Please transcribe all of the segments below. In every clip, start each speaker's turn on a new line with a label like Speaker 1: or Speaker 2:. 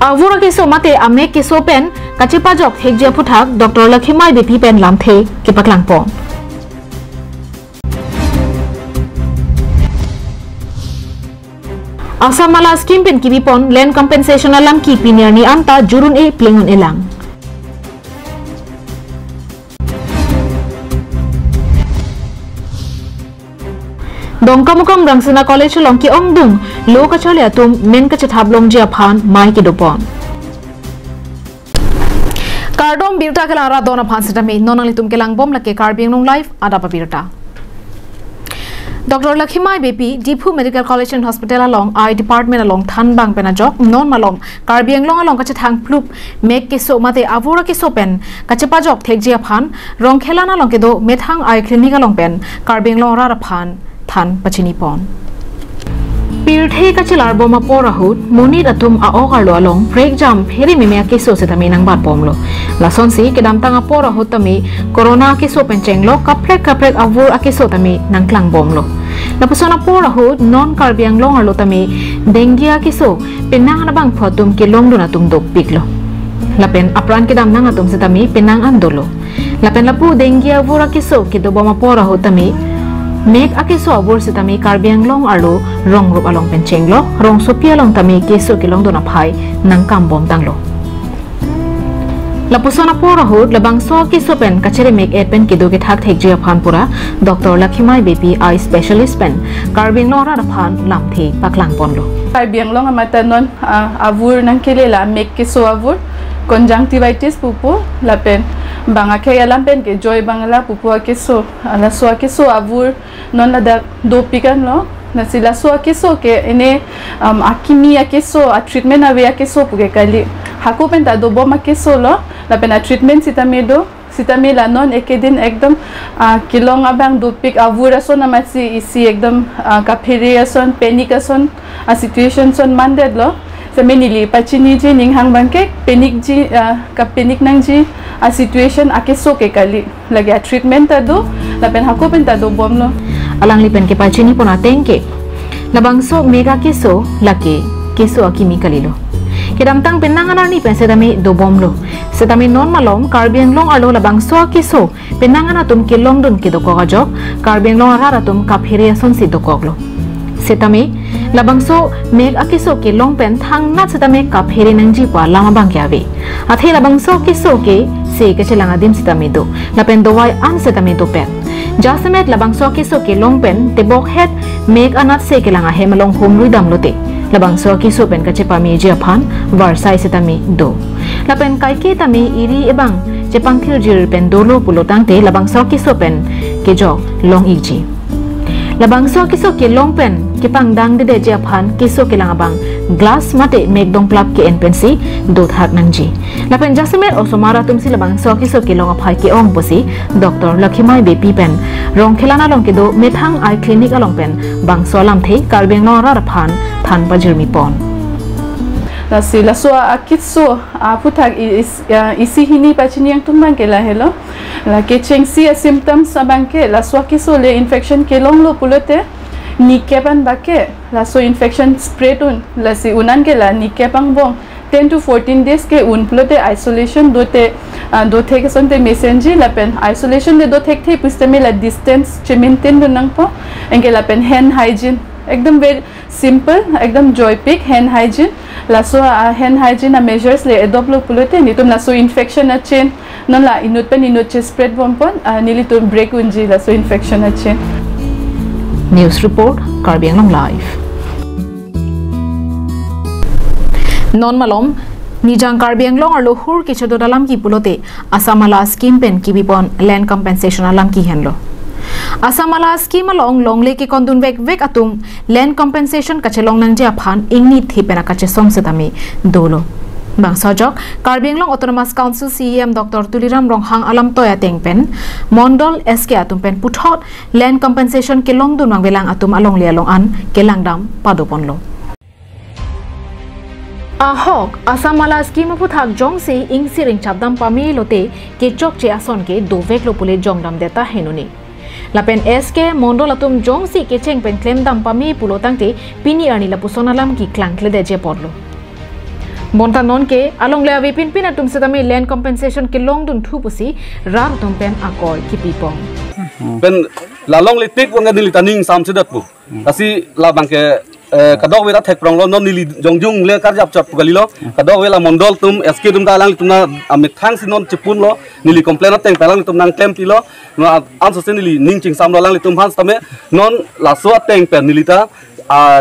Speaker 1: Avura keso mate ame keso pen kacepa jok hekjia puthak Dr. Lakhimai BP pen lamthe ke paklang pon. Asamala scheme pen kibipon land compensation alam ki pinier ni anta jurun e plingun elang. Dongkamukam rangsana college long ki ongdung lo ka chole atum men ka chathab long jia phan mai ki dopon. Kardom birta kelara dona phan sitami nonali tum kelang bom lake karbing nong life ada birta. Dr. Lakhimai BP, Dipu Medical College and Hospital along I Department along Thanbang Penajok, non malom, Karbiang long along Kachatang Plup, make keso mate avura keso pen, Kachapajok take Japan, Rong Kelana longedo, Methang I Clinic along pen, Karbiang long Rarapan, Than Pachinipon. Pirthe kachilar boma porahut, Munit atum aokarlo along, break jump, heri mimea keso setaminang bat pomlo. Lasonsi kedam tanga porahut tami, Corona keso penchenglo, kaprek avur akeso tami nang klang bomlo. Napasona porahut non karbiang long arlo tami, dengia keso, penang anabang potum ke long donatum dok piklo. Lapen apran kedam nang atum setami penang andolo. Lapen lapu dengia avur akeso kedo boma porahut tami, Mek akeso abur setami karbiang long arlo rong rup along penchenglo rong sopia long tami keso kilong dona phai nang kam bom tanglo. Lapusona porahut labang so keso pen kachere mek et pen kedo ke thak thek jia phanpura Dr. Lakhimai BP eye specialist pen karbiang long ra phan lamthi paklang ponlo.
Speaker 2: Karbiang long amata non avur nang kelela mek keso avur conjunctivitis pupu lapen banga kaya lampen ke joy bangala pupu keso ala so keso avur non ada dopikan lo na sila so keso ke ene akimia keso a treatment ave keso puge kali haku pen ta do boma keso lo lapen a treatment sitamela non ekedin ekdom kilong abang dopik avur aso na masi isi ekdom kapiriason panicason a situation son manded lo sa menili pachini ji ninghang bangke panic ji ka panic nang ji a situation akeso ke kali lagi a treatment ta do lapen hako pen ta do bom lo
Speaker 1: Alang lipen ke pachini pona tengke labangso mega keso lake keso akimi kalilo kedam tang penanganar ni pen setami do bom lo setami non malom karbiang long arlo labangso keso penangana tum ke long dun ke do ko gajok karbiang long ara tum kaphiria son si do koklo setami labangso meg akeso ke long pen thang na setame kapheri nangji pa lama bang kyabe athe labangso keso ke se ke chelanga dim setami do lapen do wai an setami do pet jasemet labangso keso ke long pen te bok het meg anat se ke langa hemalong hom ruidam lote labangso keso pen ka chepa mi je phan varsai setami do lapen kai ke tami iri ebang chepang thir jir pen dolo pulotang te labangso keso pen ke jo long iji labangso keso ke long pen ke pangdang de Japan keso ke langabang glass mate meg dong plap ke enpensi do thak nangji lapen jasemet osomara tumsi labangso keso ke long aphai ke ong posi Dr. Lakhimai BP pen rong khelana long ke do methang eye clinic along pen bang solam the karbeng no ra phan than bajirmi pon
Speaker 2: sila so akitso puthak isi hini pachini yang tumbang ke la hello la ke chengsi symptoms abang ke la so kiso le infection ke long lo pulote nikepan bake la so infection spread un la si unan ke la nikepang bong 10 to 14 days ke un pulote isolation do the ke sonte messenger la pen isolation le do the pustame la distance che maintain do nang po engke la pen hand hygiene ekdam very simple ekdam joy pick hand hygiene la so hand hygiene measures le adopt lo pulote ni tum la so infection a chain non la inut pen inut che spread bom pon nili tum break unji la so infection a chain.
Speaker 1: News report Karbiang Long Live. Non malom Nijang Karbiang Long arlo hur ke chado dalam ki pulote Asamala scheme pen ki bipon land compensation alam ki henlo. Asamala scheme along long le ke kondun vek atum land compensation kachelong nang ja phan ingni thi pena kache som setami dolo. Bang Sojok, Karbiang Long Autonomous Council CEM Dr. Tuliram Ronghang Alam Toya Tengpen, Mondol SK Atum Pen Puthot, Land Compensation Kelong Dunwang Belang Atum Along Lialong An, Kelangdam Padoponlo. Ahok, Asamala Scheme Puthak Jong Se Ing Siring Chabdam Pami Lote, Kechok Che Ason Ke Dovek Lopule Jongdam Deta Henuni. Lapen SK Mondol Atum Jong Si Kecheng Pen Claim Dam Pami Pulotang Te, Pini Ani Lapusonalam Ki Klankle de Jepodlo. bonta non ke along le avi pin atum setami land compensation ke long dun thu pusi rar tum pen akoi ki pipong
Speaker 3: pen la long le tik wang ni taning sam sedat pu asi la bangke kadok wera thek prong lo non nili jongjung le kar jap chap galilo kadok wela mondol tum sk tum ka lang tum na amit thang sinon chipun lo nili complain teng pelang tum nang claim ti lo an so nili ning ching sam lo lang tum han tame non la so teng pen nili ta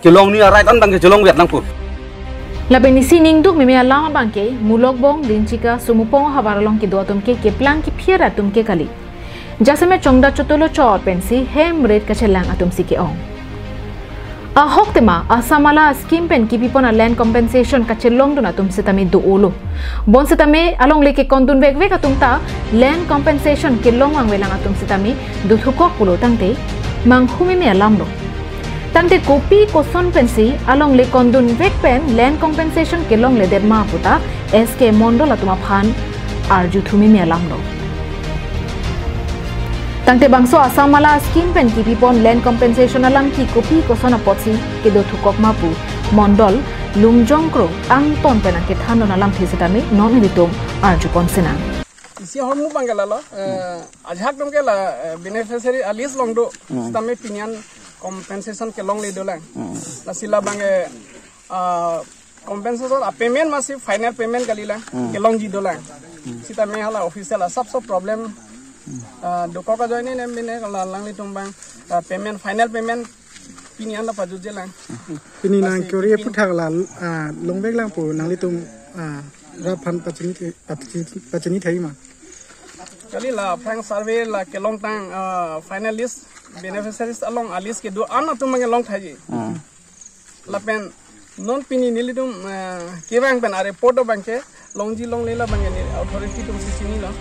Speaker 3: ke long ni right an bang ke jolong wet nang pu
Speaker 1: la benisi ning duk me alama bangke mulok bong linchika sumupong hawaralong ki do tum ke plan ki phiera tum ke kali jasame chongda chotolo chor pensi hem red ka chelang atum si ke ong a hoktema asamala scheme pen ki pipona land compensation ka chelong duna tum setami do olo bon setame along leke kondun vek vek atum ta land compensation ke long wang welang atum setami du thukok pulo tangte manghumi me alamlo tangte kopi koson pensi along le kondun vek pen land compensation ke long le derma puta sk mondol atuma phan arju thumi me alamlo tangte bangso asamala scheme pen ki pipon land compensation alam ki kopi kosona potsi ke do thukok mapu mondol lungjongkro ang ton pen ke thanon alam thisetami non litum arju konsena
Speaker 4: isi hormu bangala lo ajhak dum ke la beneficiary alis long do tame pinian compensation ke long le do lang la sila bange compensation a payment masi final payment galila ke long ji do lang sita me hala official a sab problem doko ka join ne mine lang li tumbang payment final payment pinian la paju je lang
Speaker 5: pini nang kyori puthak la longbek lang pu nang li tum ra phan pachini thai ma
Speaker 4: kali la frank survey la ke long tang finalist beneficiaries along alis ke do an tum long thaji la pen non pini nilidum ke bang pen are report bangke longji long lela bangeni authority tum sisini lo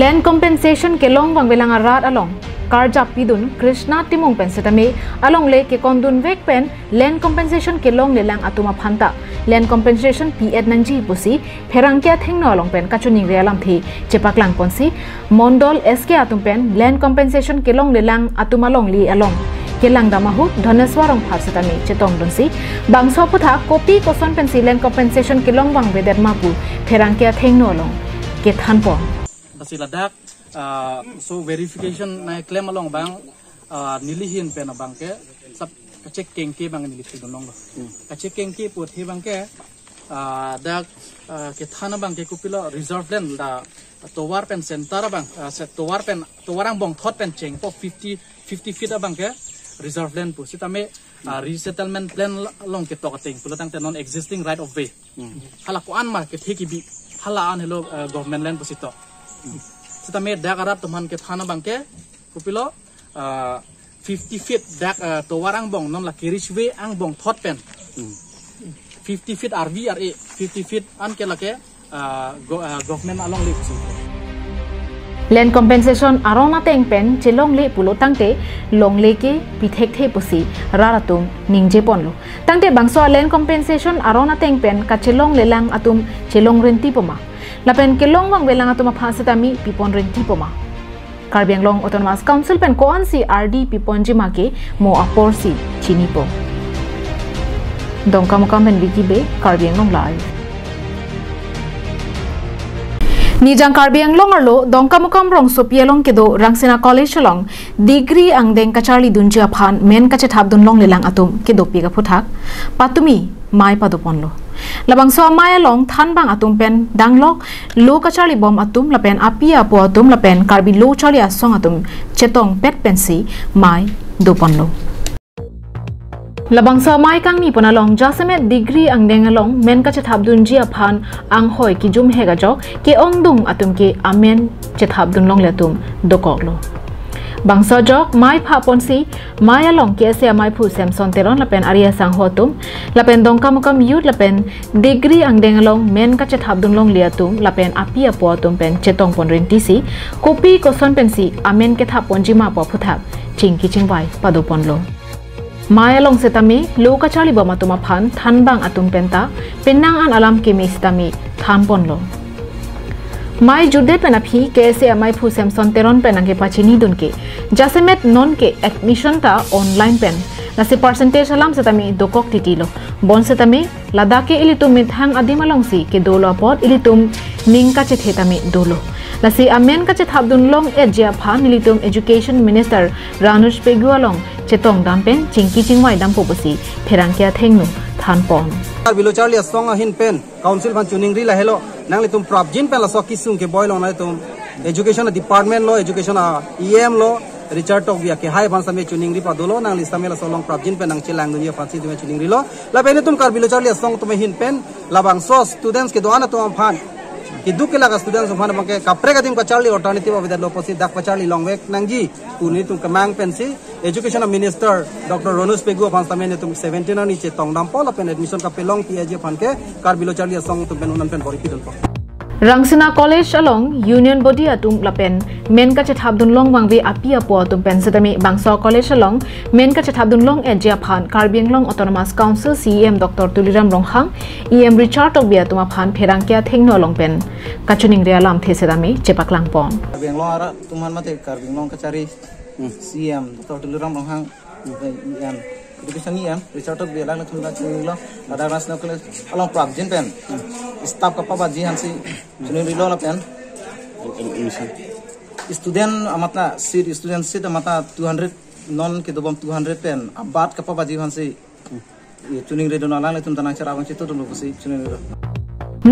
Speaker 1: land compensation ke long wang belanga rat along karja pidun krishna timong pen setame along le ke kondun vek pen land compensation ke long le lang atuma phanta land compensation p8 nanji pusi pherangkya thengno along pen kachuning realam thi chepak lang ponsi mondol sk atum pen land compensation ke long le lang atuma long li along kelang damahu dhaneswarong phasatami chetong donsi bangso putha kopi koson pen land compensation ke long wang weder mapu pherangkya thengno along ke thanpon
Speaker 6: basiladak so verification na claim along bang nilihin pe na bang ke sab check kengke bang niliti donong ka check kengke put he bang ke dak ke thana bang ke kupilo reserve land da towar pen center bang set towarang bong thot pen cheng po 50 feet bang ke reserve land pu sitame resettlement plan long ke tokating pulatang non existing right of way hala ko an ma ke theki bi hala an hello government land pu sito sitame dakarap tuman ke thana bangke kupilo 50 feet dak towarang bong non la kirishwe ang bong thot pen 50 feet RVRA 50 feet an ke lake government along le
Speaker 1: land compensation arona teng pen chelong le pulo tangte long le ke pithek the pusi raratum ningje ponlo tangte bangso land compensation arona teng pen ka chelong le lang atum chelong renti poma lapen kelong wang belang atuma phasatami pipon renti poma Karbi Anglong Autonomous Council pen koan si RD pipon jima ke mo aporsi chinipo dongka mukam pen bikibe Karbi Anglong live Nijang Karbi Anglong arlo dongka mukam rong sopialong kedo Rangsena College long degree ang deng kachali dunjia phan men kache thap dun long lelang atum kedo piga phuthak patumi mai padoponlo labangso maya long than bang atum pen danglok lo kachali bom atum lapen apia po atum lapen Karbi lo chali asong atum chetong pet pensi mai doponlo labangsa mai kang ni ponalong jasemet degree ang dengalong men ka chethabdun ji aphan ang hoi ki jum hega jok ke ongdung atum ke amen chethabdun long letum dokoklo bangsa jok mai pha ponsi mai along ke se mai phu samson teron lapen aria sang hotum lapen dongka mukam yut lapen degree ang dengalong men ka chethabdun long liatum lapen apia po atum pen chetong pon rentisi kopi koson pensi amen ke thap ponji ma po phuthak chingki chingbai padoponlo Maya long setami loka chali bama tuma phan thanbang atum penta penang an alam ke mistami thanpon lo Mai jude penaphi kese amai phu samson teron penang ke pachini dun ke jasemet non ke admission ta online pen nasi percentage alam setami dokok titilo bon setami Ladakh ke ilitum mithang adimalongsi ke dolo pot ilitum ningka chethetami dolo. Lasi amen ka chethabdun long ejia phan ilitum Education Minister Ranush Pegualong chetong dampen chingki chingwai dampoposi pherangkia thengnu thanpon.
Speaker 7: Bilo Charlie song a hin pen council van tuning ri la hello nang litum prabjin pen la so kisung ke boy long na tum education department lo education EM lo Richard Tok via ke hai ban same tuning ri padolo nang lista mela so long prabjin pen nang chilang dunia pasi dunia tuning ri lo la pen tum kar bilo Charlie song tum hin pen labang so students ke doana tum phan ki duk ke laga students phan bangke kapre ka dim ka Charlie alternative of the loposi dak pa Charlie long vek nang ji tuni tum kamang pen si Education Minister Dr. Ronus Pegu phan same tum 17 ani che tong dam pol pen admission ka pelong ki aje phan ke kar bilo Charlie song tum pen unan pen bori pidon po
Speaker 1: Rangsina College along Union Body atum lapen men ka chethabdun long wangwe apia po atum pen setami Bangso College along men ka chethabdun long ejia phan Karbi Anglong Autonomous Council CEM Dr. Tuliram Ronghang EM Richard Tokbia tuma phan pherangkia thengno long pen kachuning ria lam the setami chepaklang pon
Speaker 8: Karbi Anglong ara tuman mate Karbi Anglong kachari CEM Dr. Tuliram Ronghang EM Education EM Richard Tokbia lang thumna chunglo ada national college along prabjin pen staff ka pabaji hansi chuni rilo la pen student amata seat student seat amata 200 non ke dobam 200 pen abat ka pabaji hansi chuni rilo na lang tum tanang chara bang chitu dum busi chuni rilo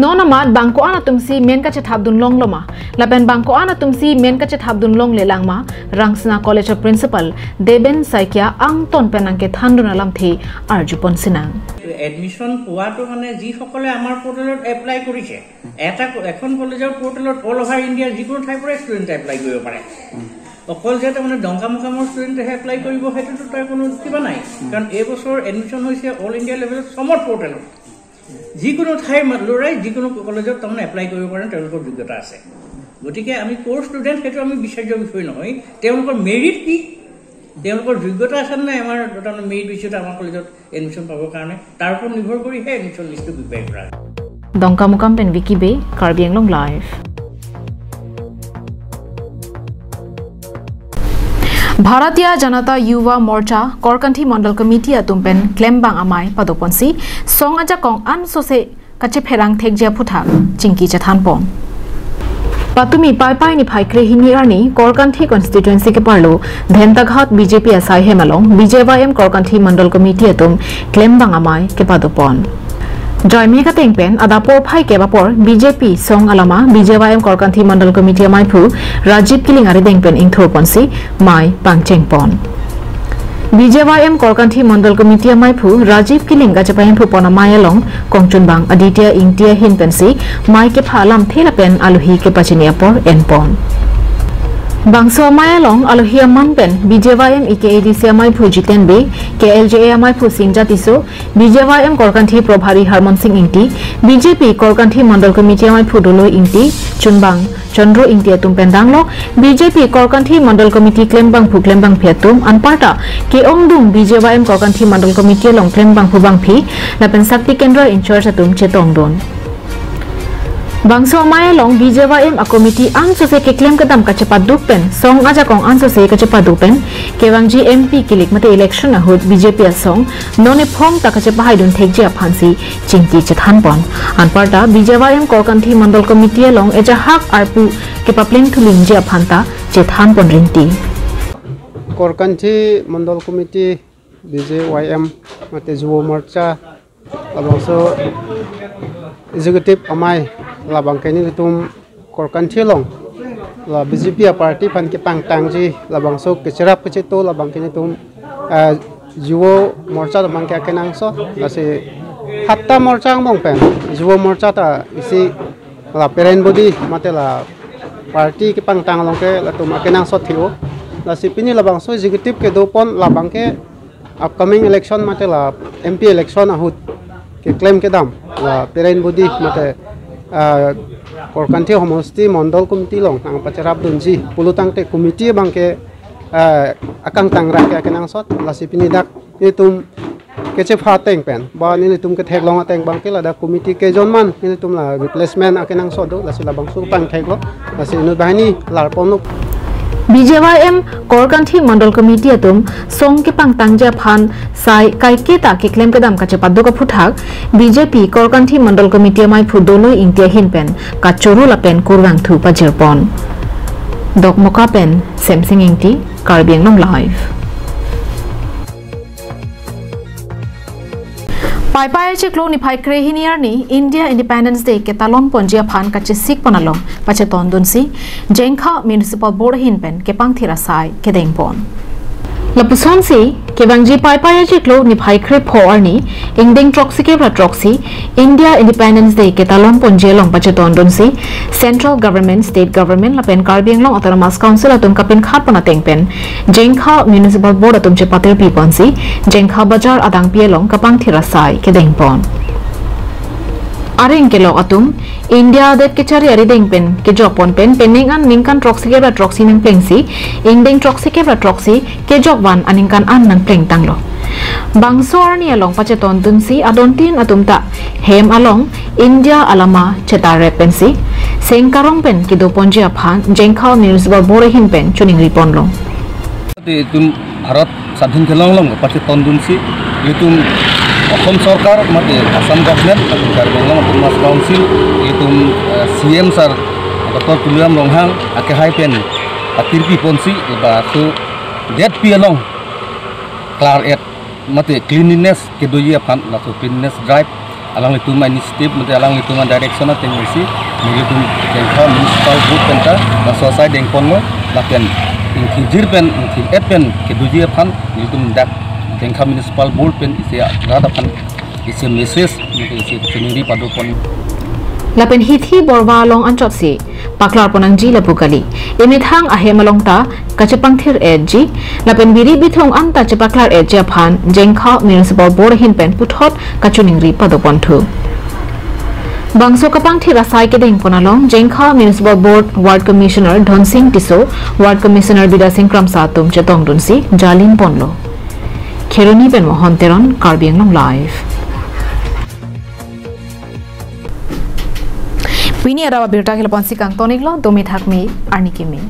Speaker 1: Non amat bangko ana tumsi men ka chethabdun long loma lapen bangko ana tumsi men ka chethabdun long lelangma Rangsina College of Principal Deben Saikia ang ton penangke thanduna lamthi arjupon sinang
Speaker 9: admission পোৱাটো মানে যিসকলে আমাৰ পোৰ্টেলত এপ্লাই কৰিছে এটা এখন কলেজৰ পোৰ্টেলত অল ওভাৰ ইণ্ডিয়াৰ যিকোনো ঠাইৰ পৰা ষ্টুডেণ্ট এপ্লাই কৰিব পাৰে অকল যে মানে ডংকামুকামৰ ষ্টুডেণ্টে এপ্লাই কৰিব সেইটোতো তাৰ কোনো কিবা নাই কাৰণ এই বছৰ এডমিশন হৈছে অল ইণ্ডিয়া লেভেলত সমত পোৰ্টেলত যিকোনো ঠাইৰ ল'ৰাই যিকোনো কলেজত তাৰমানে এপ্লাই কৰিব পাৰে তেওঁলোকৰ যোগ্যতা আছে গতিকে আমি কোৰ ষ্টুডেণ্ট সেইটো আমি বিচাৰ্য বিষয় নহয় তেওঁলোকৰ মেৰিট কি তেওঁলোকৰ যোগ্যতা আছে না আমাৰ দটানো মেৰিট বিষয়ত আমাৰ কলেজত এডমিশন পাবৰ কাৰণে তাৰ ওপৰত নিৰ্ভৰ কৰি হে এডমিশন লিষ্টটো প্ৰিপেয়াৰ কৰা
Speaker 1: Dongkamukam pen Wiki Bay Karbi Anglong Live Bharatiya Janata Yuva Morcha Korkanthi Mandal Committee atumpen Klembang Amai Padoponsi Song aja kong an sose kache pherang thekjia phutha chingki chathanpon Patumi pai ni phaikre hiniarni Korkanthi constituency ke parlo Dhentaghat BJP asai hemalong BJYM Korkanthi Mandal Committee atum Klembang Amai ke padopon Joy Meka Tengpen Adapor Pai Kebapor BJP Song Alama BJYM Korkanthi Mandal Committee Maipu Rajiv Kiling Ari Dengpen Ingthorponsi Mai Pangchengpon BJYM Korkanthi Mandal Committee Maipu Rajiv Kiling Gachapain Pupona Mayalong Kongchunbang Aditya Ingtia Hinpensi Mai ke phalam thelapen aluhi ke pachiniapor enpon Bangso Mayalong Alohia Manpen BJYM EKADC Maipu Jitenbe KLJA Maipu Sinja Tiso BJYM Korkanthi Probhari Harmon Singh Ingti BJP Korkanthi Mandal Committee Maipu Dolo Ingti Chunbang Chandro Ingti Tumpendanglo BJP Korkanthi Mandal Committee Klembang Phu Klembang Phetum Anparta Ke Ongdung BJYM Korkanthi Mandal Committee Long Klembang Phu Bang Phi Lapen Sakti Kendra in charge atum Chetongdon Bangso Mayalong BJYM a committee an sose ke claim kadam ka cepat dupen song aja kong an sose ka cepat dupen kewang GMP kilik mate election a hut BJP a song none phom ta ka cepat haidun thekje a phansi chingki chethanpon anparta BJYM Korkanthi Mandal Committee along eja hak arpu ke papling thuling je a phanta chethanpon rinti
Speaker 5: Korkanthi Mandal Committee BJYM mate Juvo Morcha also executive amai la bangkeni tum Korkanthi long la BJP party pan ke pangtangji la bangso ke cherap ke to la bangkeni tum Juvo Morcha la bangke kenang so la se hatta morcha mong pen Juvo Morcha ta isi la parent body mate la party ke pangtang long ke la tum kenang so thio la se pini la bangso executive ke do pon la bangke upcoming election mate la MP election ahut ke claim ke dam la parent body mate Korkanthi Homosti Mandal Committee long ang pacharap dunji pulutang te committee bangke akang tangra ke kenang sot la sipini dak itum keche pha teng pen ba ni tum ke thek long ateng bangke la da committee ke jonman ni tum la replacement akenang sot do la sila bangsu pang thek lo la sinu bahani lar ponuk
Speaker 1: BJYM Korkanthi Mandal Committee atum song ke pang tangja phan sai kai ke ta ke claim kadam ka chapaddo ka phuthak BJP Korkanthi Mandal Committee mai phudolo intia hinpen ka choru la pen kurwang thu pa jerpon dok moka pen semsing ingti Karbiang Long live pai pai che klo ni phai kre hiniar ni India Independence Day ke talon ponjia phan ka che sik panalong pache ton dun si Jengkha Municipal Board hin pen ke pang thira sai ke deng pon lapuson si ke bangji pai pai che klo ni phai kre pho arni ingding troxy ke pra troxy India Independence Day ke talon ponjia long pache ton dun si Central Government State Government la pen Karbiang Long Autonomous Council atum kapin khat pana teng pen Jengkha Municipal Board atum che patir pi pon si Jengkha Bazar adang pi long kapang thira sai ke deng pon areng ke lo atum India det ke chari ari deng pen ke jopon pen pening an ningkan troxy ke pra troxy ning pleng si ingding troxy ke pra troxy ke jokwan aningkan an nang pleng tang lo bangsor ni along pache ton tun si adontin atum ta hem along India alama chetare pen si sengkarong pen ke do ponjia phan Jengkha Municipal Board hin pen chuning ripon lo
Speaker 3: te tum Bharat Sadhin Khelong long pache ton dun si yutum Assam Sarkar mate Assam Government Karbiang Long Autonomous Council itum CM sar Dr. Tuliam Longhang ake hai pen atirpi ponsi ba so det pi along klar et mate cleanliness ke doye phan la so cleanliness drive alang itum initiative mate alang itum direction at tengency itum Jengkha Municipal Board penta la society dengpon lo la pen inkhijir pen et pen ke doye phan itum dak Jengkha Municipal Board pen ise rada pan ise message ise chinuri padopon
Speaker 1: lapen hithi borwa long anchot si paklar ponang ji la pukali emithang ahem along ta kachepang thir edji lapen biri bithong anta chepaklar edja phan Jengkha Municipal Board hin pen puthot kachuning ri padopon thu bangso kapang thira sai ke deng ponalong Jengkha Municipal Board Ward Commissioner Dhon Singh Tiso Ward Commissioner Bida Singh Kramsa tum chetong dunsi jalin ponlo Kheroni pen mohon teron Karbiang Long live Pini ada birta kelpon si kang tonik lo domi thakmi arni kimi